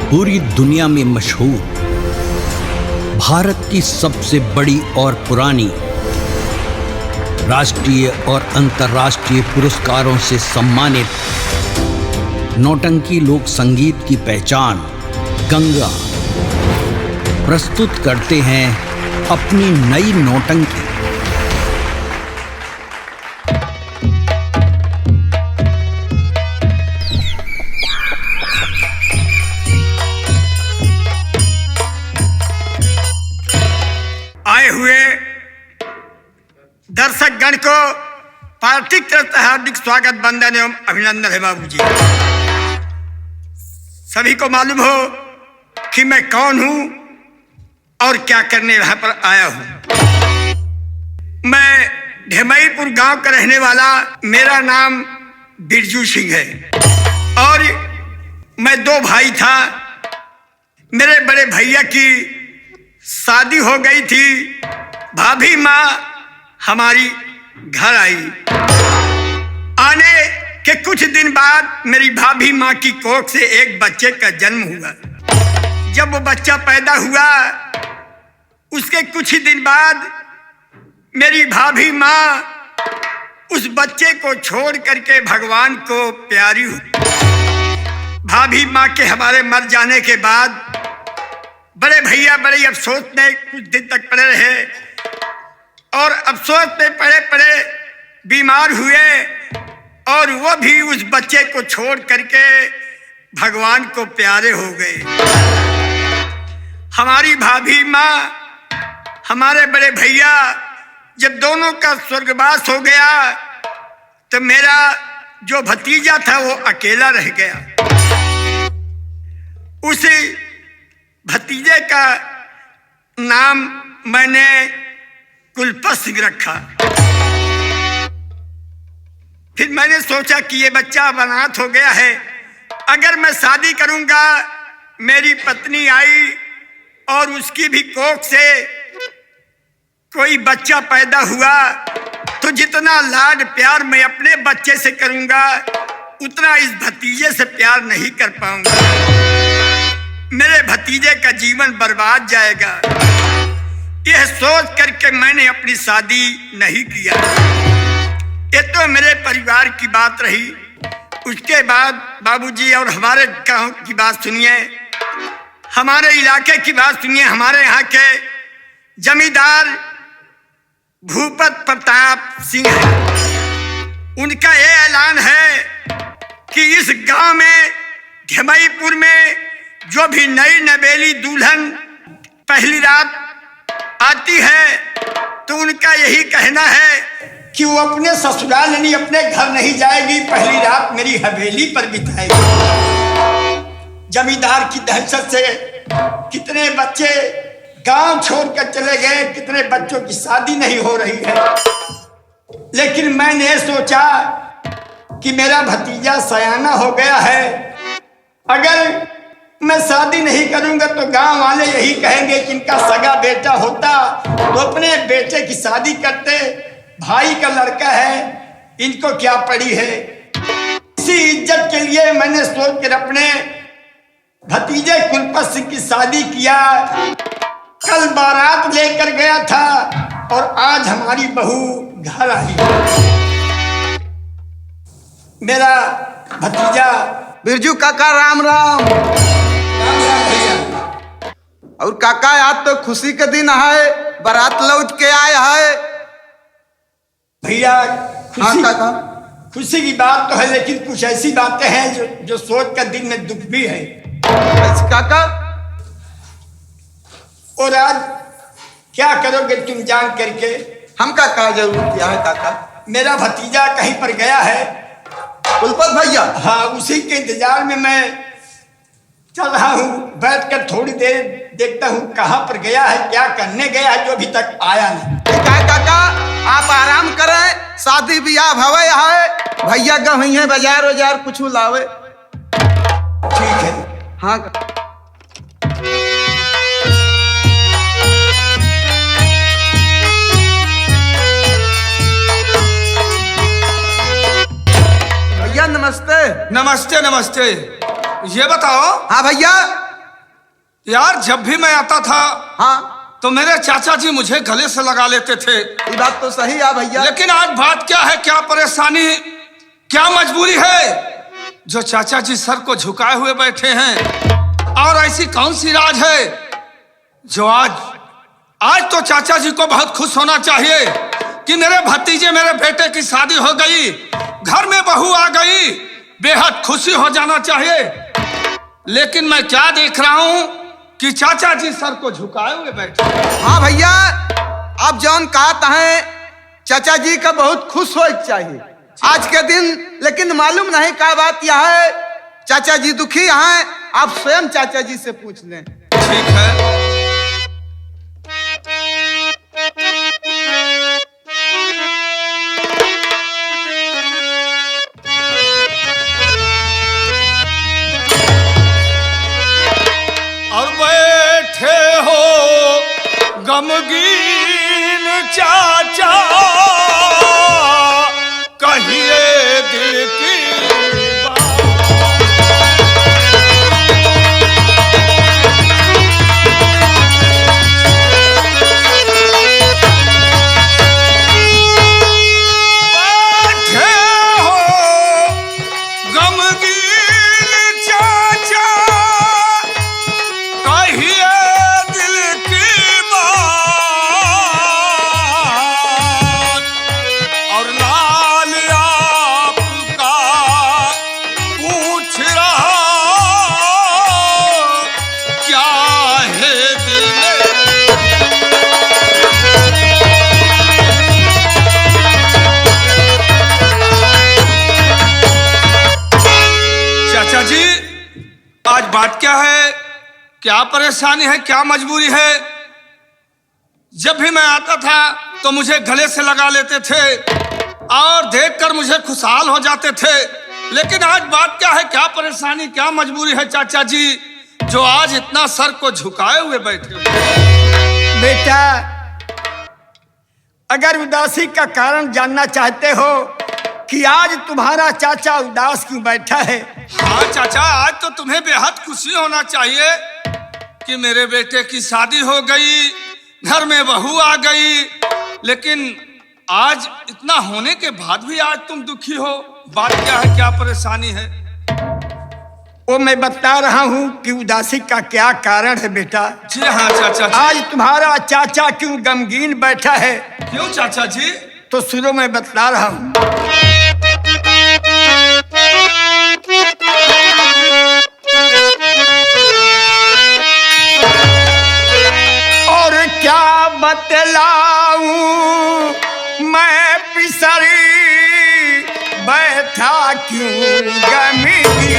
पूरी दुनिया में मशहूर, भारत की सबसे बड़ी और पुरानी, राष्ट्रीय और अंतर्राष्ट्रीय पुरस्कारों से सम्मानित नौटंकी लोक संगीत की पहचान गंगा प्रस्तुत करते हैं अपनी नई नौटंकी। आए हुए दर्शक गण को पार्टी की तरफ से हार्दिक स्वागत, वंदन एवं अभिनंदन है। बाबूजी, सभी को मालूम हो कि मैं कौन हूं और क्या करने यहाँ पर आया हूं। मैं ढेमईपुर गांव का रहने वाला, मेरा नाम बिरजू सिंह है और मैं दो भाई था। मेरे बड़े भैया की शादी हो गई थी। भाभी माँ हमारी घर आई। आने के कुछ दिन बाद मेरी भाभी माँ की कोख से एक बच्चे का जन्म हुआ। जब वो बच्चा पैदा हुआ, उसके कुछ ही दिन बाद मेरी भाभी माँ उस बच्चे को छोड़ करके भगवान को प्यारी हुई। भाभी माँ के हमारे मर जाने के बाद बड़े भैया बड़े अफसोस में कुछ दिन तक पड़े रहे और अफसोस में पड़े पड़े बीमार हुए और वो भी उस बच्चे को छोड़ करके भगवान को प्यारे हो गए। हमारी भाभी माँ, हमारे बड़े भैया जब दोनों का स्वर्गवास हो गया तो मेरा जो भतीजा था वो अकेला रह गया। उसी भतीजे का नाम मैंने कुलपत सिंह रखा। फिर मैंने सोचा कि ये बच्चा अनाथ हो गया है, अगर मैं शादी करूंगा, मेरी पत्नी आई और उसकी भी कोख से कोई बच्चा पैदा हुआ, तो जितना लाड प्यार मैं अपने बच्चे से करूंगा उतना इस भतीजे से प्यार नहीं कर पाऊंगा। मेरे भतीजे का जीवन बर्बाद जाएगा। यह सोच करके मैंने अपनी शादी नहीं किया। ये तो मेरे परिवार की बात रही। उसके बाद बाबूजी और हमारे गांव की बात सुनिए, हमारे इलाके की बात सुनिए। हमारे यहाँ के जमींदार भूपत प्रताप सिंह है। उनका ये ऐलान है कि इस गांव में ढेमईपुर में जो भी नई नवेली दुल्हन पहली रात आती है तो उनका यही कहना है कि वो अपने ससुराल यानी अपने घर नहीं जाएगी, पहली रात मेरी हवेली पर बिताएगी। जमींदार की दहशत से कितने बच्चे गांव छोड़कर चले गए, कितने बच्चों की शादी नहीं हो रही है। लेकिन मैंने सोचा कि मेरा भतीजा सयाना हो गया है, अगर मैं शादी नहीं करूंगा तो गांव वाले यही कहेंगे कि इनका सगा बेटा होता तो अपने बेटे की शादी करते। भाई का लड़का है, इनको क्या पड़ी है। इसी इज्जत के लिए मैंने सोच कर अपने भतीजे कुलपत सिंह की शादी किया। कल बारात लेकर गया था और आज हमारी बहू घर आई। मेरा भतीजा बिरजू काका राम राम। और काका आज तो खुशी के दिन है, बारात लौट के आए है। भैया हाँ काका, खुशी की बात तो है, लेकिन कुछ ऐसी बातें हैं जो सोच कर दिल में दुख भी है। काका और आज क्या करोगे तुम जान करके? हम काका जरूर किया है काका। मेरा भतीजा कहीं पर गया है कुलपत भैया। हाँ, उसी के इंतजार में मैं चल रहा हूँ। बैठकर थोड़ी देर देखता हूँ कहाँ पर गया है, क्या करने गया है, जो अभी तक आया नहीं। काका आप आराम करें, शादी ब्याह भवे है, भैया गई है बाजार वाजार कुछ लावे। ठीक है। हाँ भैया नमस्ते। नमस्ते नमस्ते। ये बताओ, हाँ भैया यार जब भी मैं आता था हाँ तो मेरे चाचा जी मुझे गले से लगा लेते थे। ये बात तो सही है भैया। लेकिन आज बात क्या है, क्या परेशानी, क्या मजबूरी है जो चाचा जी सर को झुकाए हुए बैठे हैं? और ऐसी कौन सी राज है जो आज तो चाचा जी को बहुत खुश होना चाहिए कि मेरे भतीजे मेरे बेटे की शादी हो गई, घर में बहू आ गई, बेहद खुशी हो जाना चाहिए। लेकिन मैं क्या देख रहा हूं कि चाचा जी सर को झुकाए हुए बैठे। हाँ भैया, अब जौन कहा है चाचा जी का बहुत खुश हो चाहिए आज के दिन। लेकिन मालूम नहीं क्या बात यह है, चाचा जी दुखी हैं। आप स्वयं चाचा जी से पूछ लें। ठीक है। और बैठे हो गमगीन चाचा, कहिए दिल की बात। बैठे हो गमगीन चाचा, कहिए दिल की बात। और लाल आपका पूछ रहा क्या है दिल में। चाचा जी आज बात क्या है, क्या परेशानी है, क्या मजबूरी है? जब भी मैं आता था तो मुझे गले से लगा लेते थे और देखकर मुझे खुशहाल हो जाते थे। लेकिन आज बात क्या है, क्या परेशानी, क्या मजबूरी है चाचा जी जो आज इतना सर को झुकाए हुए बैठे हो? बेटा, अगर उदासी का कारण जानना चाहते हो कि आज तुम्हारा चाचा उदास क्यों बैठा है, हाँ चाचा, आज तो तुम्हें बेहद खुशी होना चाहिए कि मेरे बेटे की शादी हो गई, घर में बहू आ गई। लेकिन आज इतना होने के बाद भी आज तुम दुखी हो। बात क्या है, क्या परेशानी है? वो मैं बता रहा हूँ कि उदासी का क्या कारण है बेटा। जी हाँ चाचा जी। आज तुम्हारा चाचा क्यों गमगीन बैठा है, क्यों चाचा जी? तो सुनो मैं बता रहा हूँ। और क्या बतलाऊं मैं पिसरी बैठा क्यों गमगीन।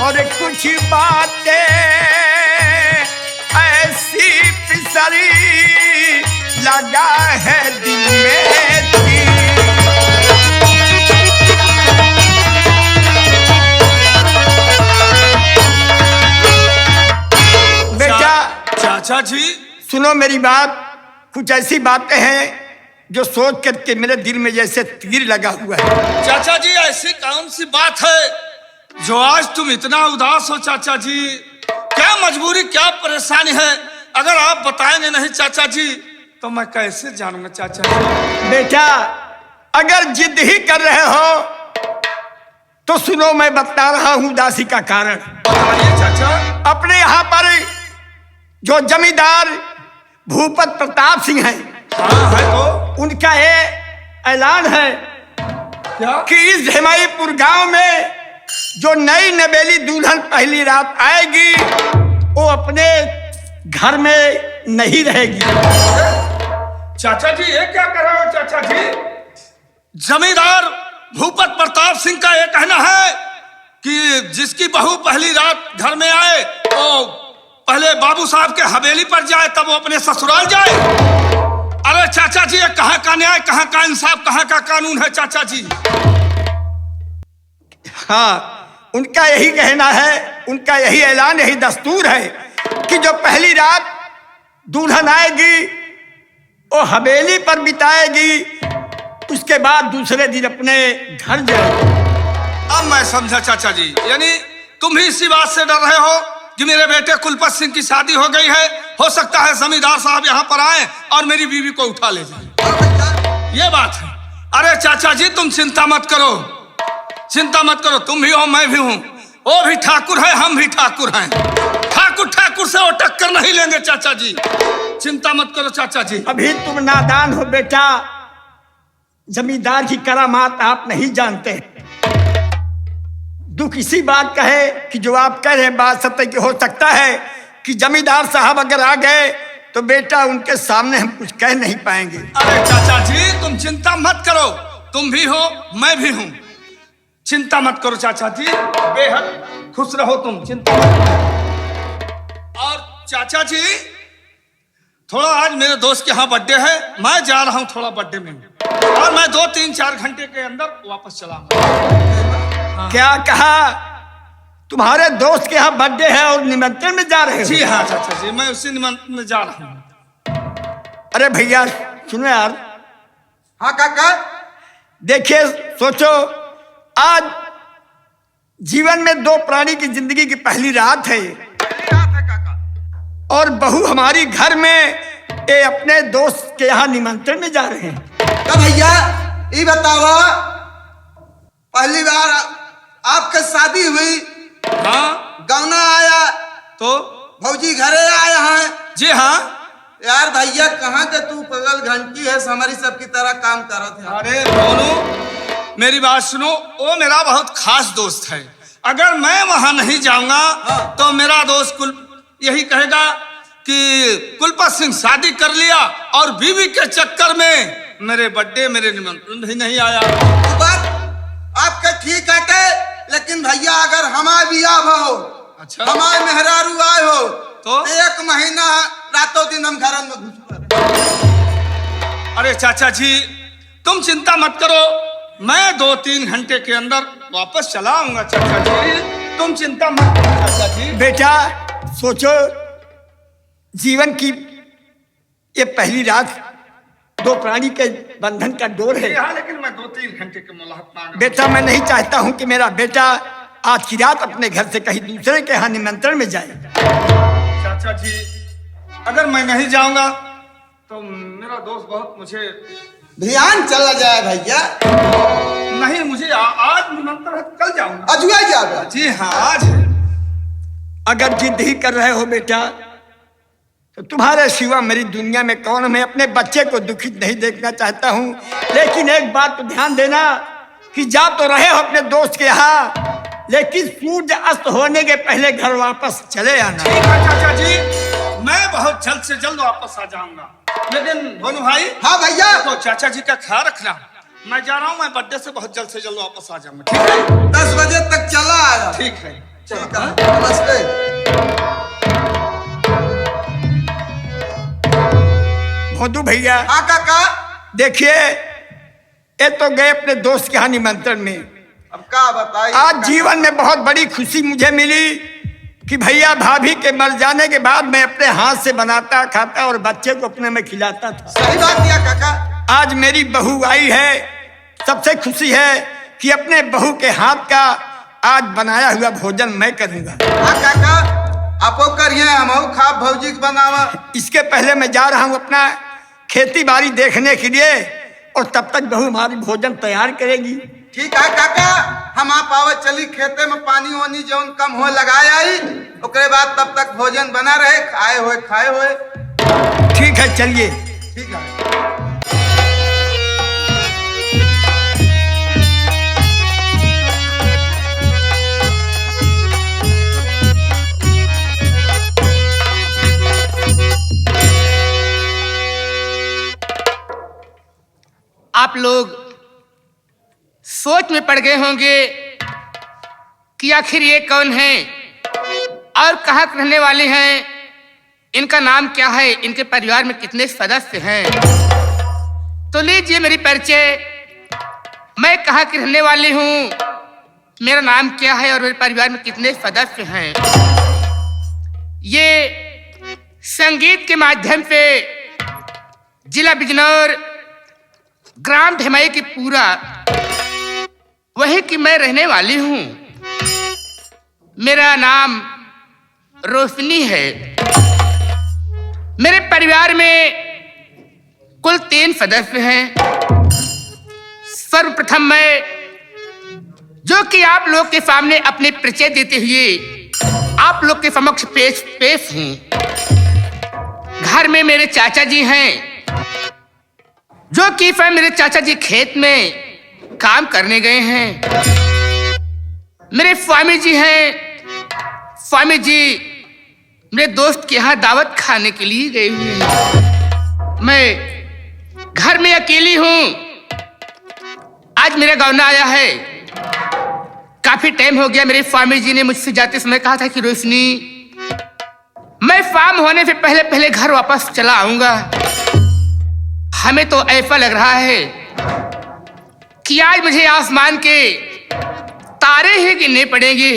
और कुछ बातें ऐसी पिसरी लगा है दिल में बेटा। चाचा जी सुनो मेरी बात, कुछ ऐसी बातें हैं जो सोच करके मेरे दिल में जैसे तीर लगा हुआ है। चाचा जी ऐसी कौन सी बात है जो आज तुम इतना उदास हो चाचा जी? क्या मजबूरी, क्या परेशानी है? अगर आप बताएंगे नहीं चाचा जी तो मैं कैसे जानूंगा चाचा जी? बेटा, अगर जिद ही कर रहे हो तो सुनो मैं बता रहा हूं उदासी का कारण। बताइए चाचा। अपने यहाँ पर जो जमींदार भूपत प्रताप सिंह हैं, हाँ है तो उनका ये ऐलान है क्या कि इस धेमाईपुर गांव में जो नई नवेली दुल्हन पहली रात आएगी वो अपने घर में नहीं रहेगी। चाचा जी ये क्या कर रहे हो चाचा जी? जमींदार भूपत प्रताप सिंह का ये कहना है कि जिसकी बहू पहली रात घर में आए तो पहले बाबू साहब के हवेली पर जाए तब वो अपने ससुराल जाए। अरे चाचा जी ये कहाँ का न्याय, कहाँ का इंसाफ, कहाँ का कानून है चाचा जी? हाँ, उनका यही कहना है उनका यही ऐलान, यही दस्तूर है कि जो पहली रात दुल्हन आएगी वो हवेली पर बिताएगी, उसके बाद दूसरे दिन अपने घर जाएगी। अब मैं समझा चाचा जी, यानी तुम भी इसी बात से डर रहे हो कि मेरे बेटे कुलपत सिंह की शादी हो गई है, हो सकता है जमींदार साहब यहाँ पर आए और मेरी बीवी को उठा ले जाए, ये बात है। अरे चाचा जी तुम चिंता मत करो, चिंता मत करो, तुम भी हो मैं भी हूँ, वो भी ठाकुर है हम भी ठाकुर हैं, ठाकुर ठाकुर से वो टक्कर नहीं लेंगे चाचा जी, चिंता मत करो चाचा जी। अभी तुम नादान हो बेटा, जमींदार की करामात आप नहीं जानते। दुख इसी बात का है कि जो आप कह रहे हैं बात सत्य की, हो सकता है कि जमींदार साहब अगर आ गए तो बेटा उनके सामने हम कुछ कह नहीं पाएंगे। अरे चाचा जी तुम चिंता मत करो, तुम भी हो मैं भी हूँ, चिंता मत करो चाचा जी, बेहद खुश रहो तुम, चिंता मत करो। और चाचा जी थोड़ा आज मेरे दोस्त के यहाँ बर्थडे है, मैं जा रहा हूँ थोड़ा बर्थडे में, और मैं 2-3-4 घंटे के अंदर वापस चला आऊंगा। क्या कहा? तुम्हारे दोस्त के यहाँ बर्थडे है और निमंत्रण में जा रहे हो? जी हाँ चाचा जी, मैं उसी निमंत्रण में जा रहा हूँ। अरे भैया सुनो यार। हाँ काका। देखिए सोचो, आज जीवन में दो प्राणी की जिंदगी की पहली रात है और बहू हमारी घर में ये अपने दोस्त के यहाँ निमंत्रण में जा रहे हैं। तो भैया ये बताओ, पहली बार आपके शादी हुई, हाँ गौना आया तो भौजी घरे आए हैं। जी हाँ। यार भैया कहाँ के तू पगल घंटी है, हमारी सबकी तरह काम करत है। अरे बोलो मेरी बात सुनो, वो मेरा बहुत खास दोस्त है, अगर मैं वहां नहीं जाऊंगा तो मेरा दोस्त यही कहेगा कि कुलपत सिंह शादी कर लिया और बीवी के चक्कर में मेरे बर्थडे मेरे निमंत्रण ही नहीं आया। तो बात आपका ठीक है के, लेकिन भैया अगर हमारे बियाह हो, अच्छा हमारे मेहरारू आए हो तो 1 महीना रातों दिन हम घर में घुस। अरे चाचा जी तुम चिंता मत करो, मैं 2-3 घंटे के अंदर वापस चला आऊंगा चाचा जी, तुम चिंता मत करो चाचा जी। बेटा सोचो, जीवन की ये पहली रात दो प्राणी के बंधन का डोर है। हाँ, लेकिन मैं 2-3 घंटे के मुलाकात मांगा। बेटा मैं नहीं चाहता हूं कि मेरा बेटा आज की रात अपने घर से कहीं दूसरे के यहाँ निमंत्रण में जाए। चाचा जी अगर मैं नहीं जाऊंगा तो मेरा दोस्त बहुत मुझे ध्यान चला जाए भैया। नहीं, मुझे आज निमंत्रण है, कल जाऊंगा। अजुआ जाएगा? जी हाँ आज है। अगर जिद ही कर रहे हो बेटा तो तुम्हारे सिवा मेरी दुनिया में कौन? मैं अपने बच्चे को दुखित नहीं देखना चाहता हूँ, लेकिन एक बात तो ध्यान देना कि जा तो रहे हो अपने दोस्त के यहाँ, लेकिन सूर्य अस्त होने के पहले घर वापस चले आना। ठीक है चाचा जी, मैं बहुत जल्द से जल्द वापस आ जाऊंगा, लेकिन भोनू भाई। हाँ भैया। तो चाचा जी का ख्याल रखना, मैं जा रहा हूँ, मैं बर्थडे से बहुत जल्द से जल्द वापस आ जाऊंगा। ठीक है 10 बजे तक चला आया। ठीक है चलो नमस्ते। भोदू भैया। हाँ काका। देखिए ये तो गए अपने दोस्त के यहाँ निमंत्रण में, अब क्या बताइए। आज जीवन में बहुत बड़ी खुशी मुझे मिली कि भैया भाभी के मर जाने के बाद मैं अपने हाथ से बनाता खाता और बच्चे को अपने में खिलाता था। सही बात किया काका। आज मेरी बहू आई है, सबसे खुशी है कि अपने बहू के हाथ का आज बनाया हुआ भोजन मैं करूंगा। हाँ काका, आपो करिए, हम खा भौजी के बनावा। इसके पहले मैं जा रहा हूँ अपना खेती बाड़ी देखने के लिए, और तब तक बहू हमारी भोजन तैयार करेगी। ठीक है काका, हम आप आवे चली खेते में पानी वानी जौन कम हो लगाए आई, ओकरे बाद तब तक भोजन बना रहे, खाए हुए। ठीक है चलिए। ठीक है। आप लोग सोच में पड़ गए होंगे कि आखिर ये कौन है और कहाँ रहने वाले हैं, इनका नाम क्या है, इनके परिवार में कितने सदस्य हैं। तो लीजिए मेरी परिचय, मैं कहाँ की रहने वाली हूँ मेरा नाम क्या है और मेरे परिवार में कितने सदस्य हैं। ये संगीत के माध्यम से जिला बिजनौर, ग्राम ढेमाई की पूरा वही की मैं रहने वाली हूँ। मेरा नाम रोशनी है। मेरे परिवार में कुल 3 सदस्य हैं। सर्वप्रथम मैं, जो कि आप लोग के सामने अपने परिचय देते हुए आप लोग के समक्ष पेश हूं। घर में मेरे चाचा जी हैं, जो कि मेरे चाचा जी खेत में काम करने गए हैं। मेरे स्वामी जी हैं। स्वामी जी मेरे दोस्त के यहाँ दावत खाने के लिए गए हुए हैं। मैं घर में अकेली हूं। आज मेरा गौना आया है। काफी टाइम हो गया। मेरे स्वामी जी ने मुझसे जाते समय कहा था कि रोशनी, मैं शाम होने से पहले पहले घर वापस चला आऊंगा। हमें तो ऐसा लग रहा है कि आज मुझे आसमान के तारे ही गिनने पड़ेंगे।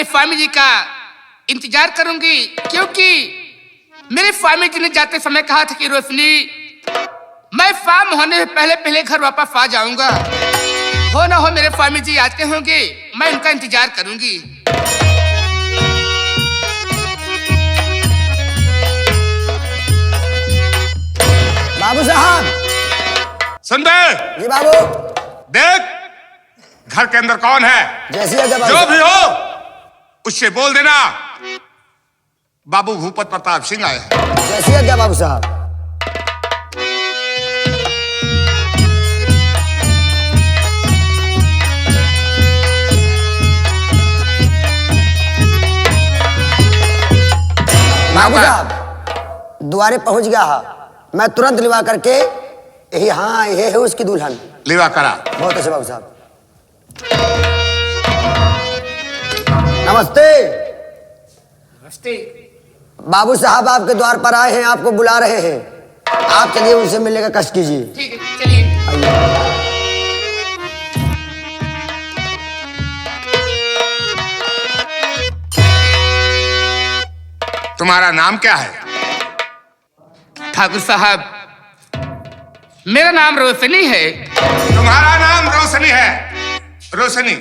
स्वामी जी का इंतजार करूंगी, क्योंकि मेरे स्वामी जी ने जाते समय कहा था कि रोशनी, मैं शाम होने से पहले पहले घर वापस आ जाऊंगा। हो ना हो मेरे स्वामी जी आते होंगे, मैं उनका इंतजार करूंगी। बाबू साहब। सुन बे। जी बाबू। देख, घर के अंदर कौन है? जैसी जो भी हो उससे बोल देना बाबू भूपत प्रताप सिंह आए हैं। जैसी आज्ञा बाबू साहब। बाबू साहब द्वारे पहुंच गया है। मैं तुरंत लिवा करके यही, हाँ ये है उसकी दुल्हन। लिवा करा। बहुत अच्छे बाबू साहब। नमस्ते। नमस्ते। बाबू साहब आपके द्वार पर आए हैं, आपको बुला रहे हैं। आप चलिए उनसे मिलने का कष्ट कीजिए। ठीक है, चलिए। तुम्हारा नाम क्या है? ठाकुर साहब, मेरा नाम रोशनी है। तुम्हारा नाम रोशनी है? रोशनी,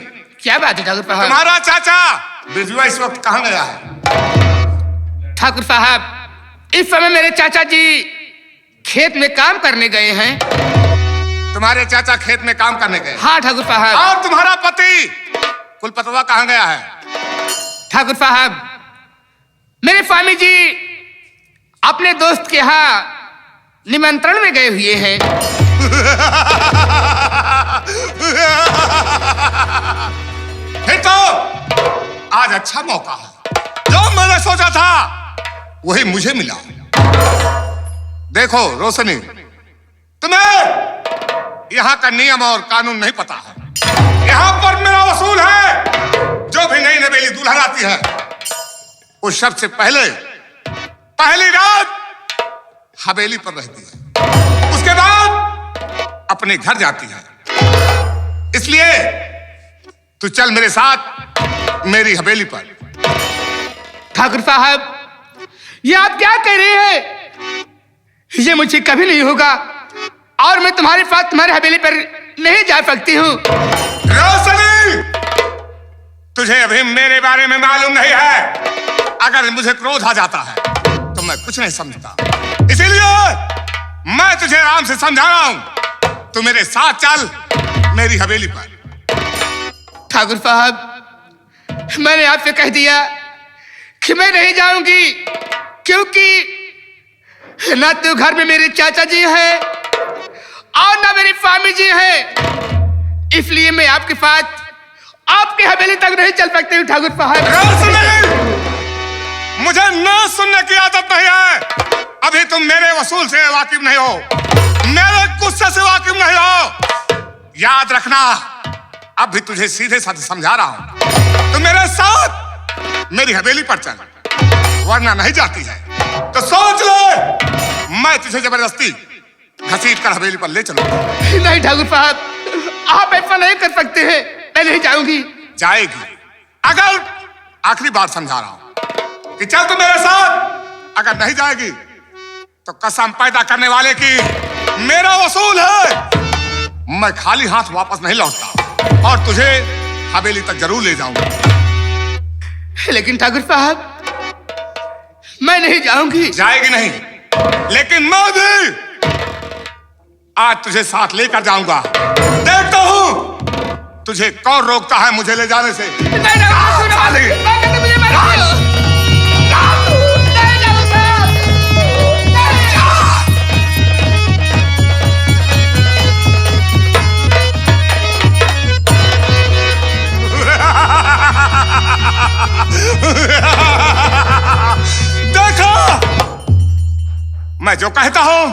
क्या बात है ठाकुर साहब? तुम्हारा चाचा बिजुआ इस वक्त कहाँ गया है? ठाकुर साहब, इस समय मेरे चाचा जी खेत में काम करने गए हैं। तुम्हारे चाचा खेत में काम करने गए? हाँ ठाकुर साहब। और तुम्हारा पति कुलपतवा कहाँ गया है? ठाकुर साहब, मेरे स्वामी जी अपने दोस्त के यहाँ निमंत्रण में गए हुए हैं। फिर तो आज अच्छा मौका है। जो मैंने सोचा था वही मुझे मिला। देखो रोशनी, तुम्हें यहाँ का नियम और कानून नहीं पता है। यहाँ पर मेरा वसूल है। जो भी नई नवेली दुल्हन आती है उस सबसे पहली रात हवेली पर रहती है, उसके बाद अपने घर जाती है। इसलिए तू चल मेरे साथ मेरी हवेली पर। ठाकुर साहब, ये आप क्या कह रहे हैं? ये मुझे कभी नहीं होगा और मैं तुम्हारे साथ तुम्हारी हवेली पर नहीं जा सकती हूँ। रोशनी, तुझे अभी मेरे बारे में मालूम नहीं है। अगर मुझे क्रोध आ जाता है तो मैं कुछ नहीं समझता, इसीलिए मैं तुझे आराम से समझा रहा हूं। तू मेरे साथ चल मेरी हवेली पर। ठाकुर साहब, मैंने आपसे कह दिया कि मैं नहीं जाऊंगी, क्योंकि ना तो घर में मेरे चाचा जी हैं और ना मेरी स्वामी जी हैं। इसलिए मैं आपके साथ आपकी हवेली तक नहीं चल सकती हूँ। ठाकुर साहब, मुझे ना सुनने की आदत नहीं है। अभी तुम मेरे वसूल से वाकिफ नहीं हो, मेरे गुस्से से वाकिफ नहीं हो। याद रखना, अब भी तुझे सीधे साधे समझा रहा हूं। तुम मेरे साथ मेरी हवेली पर चल, वरना नहीं जाती है तो सोच ले मैं तुझे जबरदस्ती घसीट कर हवेली पर ले चलूंगा। नहीं ठाकुर साहब, आप ऐसा नहीं कर सकते हैं। मैं नहीं जाऊंगी। जाएगी। अगर आखिरी बार समझा रहा हूं कि चल तू मेरे साथ। अगर नहीं जाएगी तो कसम पैदा करने वाले की मेरा वसूल है। मैं खाली हाथ वापस नहीं लौटता और तुझे हवेली तक जरूर ले जाऊंगा। लेकिन ठाकुर साहब, मैं नहीं जाऊंगी। जाएगी नहीं, लेकिन मैं भी आज तुझे साथ लेकर जाऊंगा। देखता हूं तुझे कौन रोकता है मुझे ले जाने से। देखो, मैं जो कहता हूं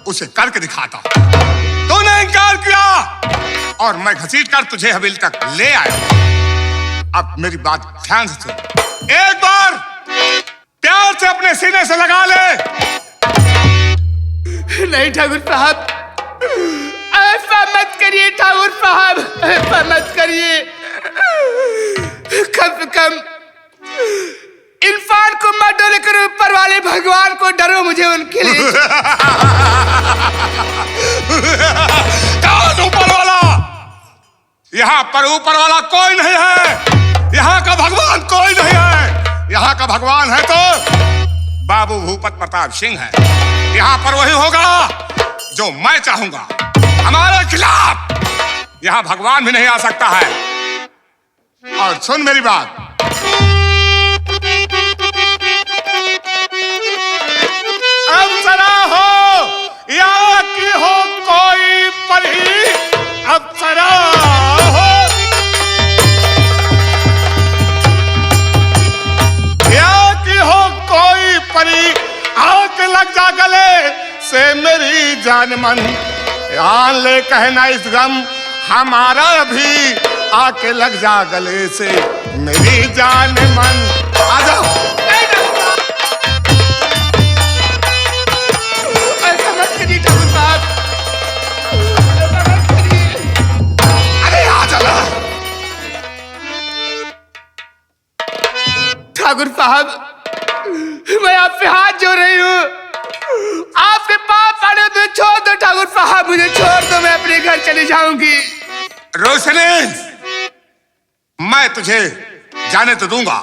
उसे करके दिखाता हूं। तूने इनकार किया और मैं घसीट कर तुझे हवेली तक ले आया। अब मेरी बात ध्यान से सुन। एक बार प्यार से अपने सीने से लगा ले। नहीं ठाकुर साहब, ऐसा मत करिए। ठाकुर साहब, ऐसा मत करिए। कम से कम इंसान को मत डरो, लेकिन ऊपर वाले भगवान को डरो। मुझे उनके लिए कौन ऊपर वाला? यहाँ पर ऊपर वाला कोई नहीं है। यहाँ का भगवान कोई नहीं है। यहाँ का भगवान है तो बाबू भूपत प्रताप सिंह है। यहाँ पर वही होगा जो मैं चाहूंगा। हमारे खिलाफ यहाँ भगवान भी नहीं आ सकता है। और सुन मेरी बात, अप्सरा हो या कि हो कोई परी, अप्सरा हो या कि हो कोई परी, आके लग जा गले से मेरी जान मन। आन ले कहना इस गम हमारा भी, आके लग जा गले से मेरी जान मन। आ जाओ। ऐसा मत करिए ठाकुर साहब, ऐसा मत करिए। अरे आ चला। ठाकुर साहब, मैं आपसे हाथ जोड़ रही हूँ। आपके पाप आने तो छोड़ दो ठाकुर साहब, मुझे छोड़ दो। मैं अपने घर चली जाऊंगी। रोशनी, मैं तुझे जाने तो दूंगा,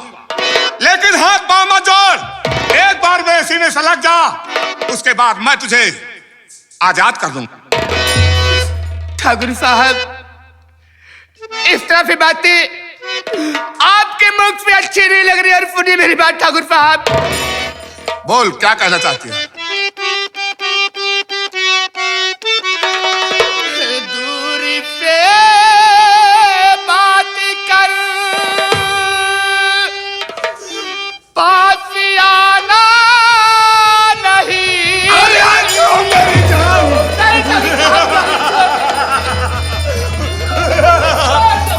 लेकिन हाथ पांव मत जोड़। एक बार मेरे सीने से लग जा, उसके बाद मैं तुझे आजाद कर दूंगा। ठाकुर साहब, इस तरह से बातें आपके मुख पे अच्छी नहीं लग रही और सुनिए मेरी बात ठाकुर साहब। बोल, क्या कहना चाहती है? दूरी से बात कर, पास आना नहीं। अरे क्यों मेरी जान?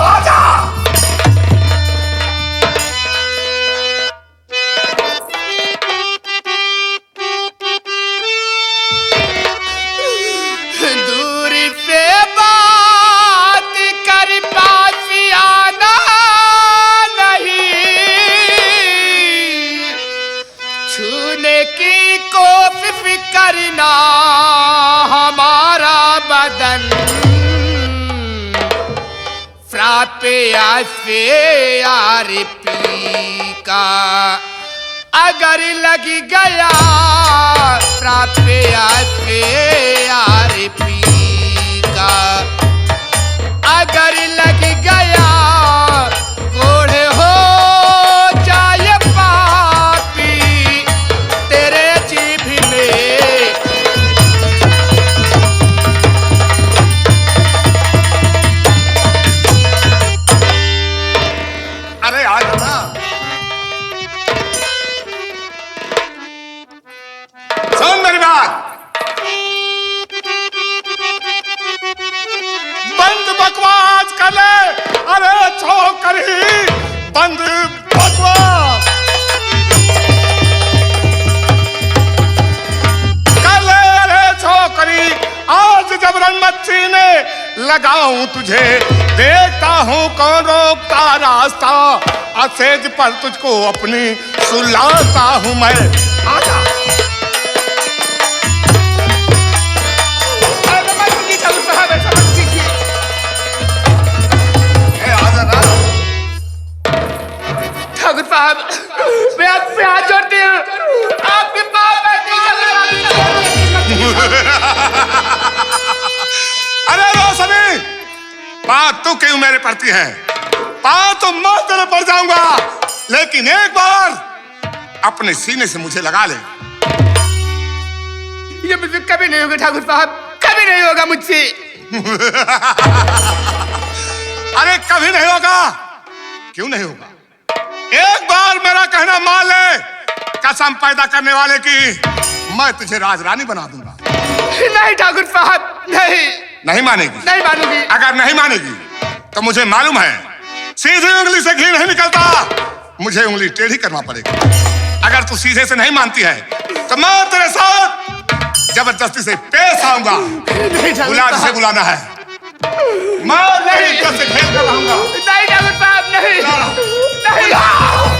आजा। दूरी से बात कर, पास आना नहीं। छूने की कोशिश करना हमारा बदन, फ्रापे आसे यार पी का अगर लग गया, फ्रापे आसे यार पी का अगर लग गया, कोढ़ हो जाए पापी तेरे जीभ में। अरे आज ना सुन मेरी बात, बंद बकवास कर ले। अरे छोकरी, बंद बकवास कर ले। अरे छोकरी, आज जब रनमच्छी ने लगाऊं तुझे, देखता हूँ कौन रोकता रास्ता, असेज पर तुझको अपनी सुलाता हूँ मैं। आजा। ठाकुर साहब, मैं आपसे हाथ जोड़ती हूँ, आपके पाँव अरे रोशनी, बात तो क्यों मेरे पड़ती है? बात तो मैं तेरे पड़ जाऊंगा, लेकिन एक बार अपने सीने से मुझे लगा ले। ये मुझसे कभी नहीं होगा ठाकुर साहब, कभी नहीं होगा मुझसे। अरे कभी नहीं होगा? क्यों नहीं होगा? एक बार मेरा कहना मान ले, कसम पैदा करने वाले की, मैं तुझे राजरानी बना दूंगा। नहीं ठाकुर साहब, नहीं। नहीं मानेगी? नहीं मानूंगी। अगर नहीं मानेगी तो मुझे मालूम है सीधी उंगली से घी नहीं निकलता, मुझे उंगली टेढ़ी करना पड़ेगा। अगर तू सीधे से नहीं मानती है तो मैं तेरे साथ जबरदस्ती से पेश आऊंगा। बुला जिसे बुलाना है, मैं नहीं से खेल कर रहूंगा। नहीं ठाकुर साहब, नहीं, नहीं।